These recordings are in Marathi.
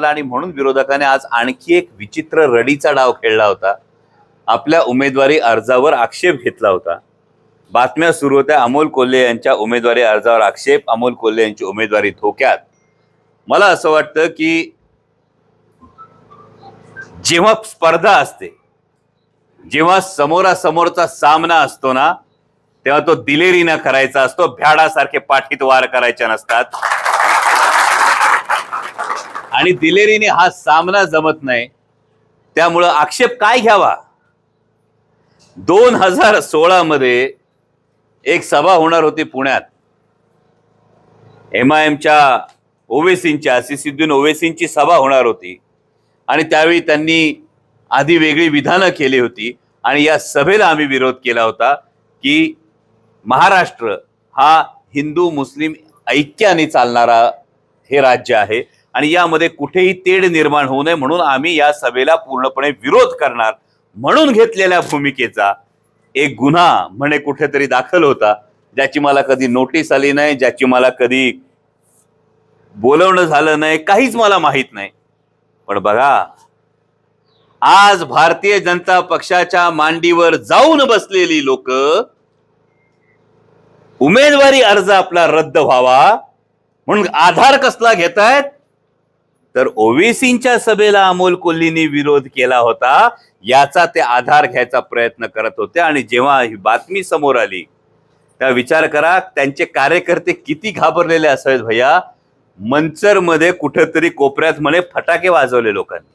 आणि म्हणून विरोधकाने आज आणखी एक विचित्र रडीचा डाव खेळला होता. आपल्या उमेदवारी अर्जावर आक्षेप घेतला होता. बातम्या सुरू होत्या अमोल कोल्हे यांच्या उमेदवारी अर्जावर आक्षेप, अमोल कोल्हे यांची उमेदवारी धोक्यात. मला असं वाटतं की जेव्हा स्पर्धा असते, जेव्हा समोरासमोरचा सामना असतो ना, तेव्हा तो दिलेरीनं करायचा असतो. भ्याडासारखे पाठीत वार करायचे नसतात. आणि दिलेरीने हा सामना जमत नाही. त्यामुळं आक्षेप काय घ्यावा. 2016 मध्ये एक सभा होणार होती पुण्यात. MIMच्या ओवेसींची, असिसुद्दीन ओवेसींची सभा होणार होती. आणि त्यावेळी त्यांनी आधी वेगळी विधानं केली होती. आणि या सभेला आम्ही विरोध केला होता की महाराष्ट्र हा हिंदू मुस्लिम ऐक्याने चालणारा हे राज्य आहे आणि यामध्ये कुठेही तेढ निर्माण होऊ नये म्हणून आम्ही या सभेला पूर्णपणे विरोध करणार म्हणून घेतलेल्या भूमिकेचा एक गुन्हा म्हणे कुठेतरी दाखल होता, ज्याची मला कधी नोटीस आली नाही, ज्याची मला कधी बोलवणं झालं नाही, काहीच मला माहित नाही. पण बघा, आज भारतीय जनता पक्षाच्या मांडीवर जाऊन बसलेली लोक उमेदवारी अर्ज आपला रद्द व्हावा म्हणून आधार कसला घेतायत, तर ओवेसींच्या सभेला अमोल कोल्हेंनी विरोध केला होता याचा ते आधार घ्यायचा प्रयत्न करत होते. आणि जेव्हा ही बातमी समोर आली तेव्हा विचार करा त्यांचे कार्यकर्ते किती घाबरलेले असावेत भैया. मंचर मध्ये कुठेतरी कोपऱ्यात म्हणे फटाके वाजवले लोकांनी.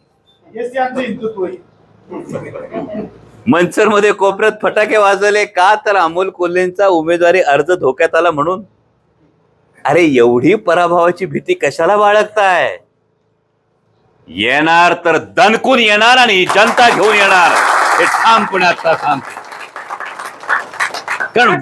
मंचर मध्ये कोपऱ्यात फटाके वाजवले का, तर अमोल कोल्हेंचा उमेदवारी अर्ज धोक्यात आला म्हणून. अरे एवढी पराभवाची भीती कशाला बाळगताय. येणार तर दणकून येणार आणि जनता घेऊन येणार हे ठामपणे आता सांगते. कारण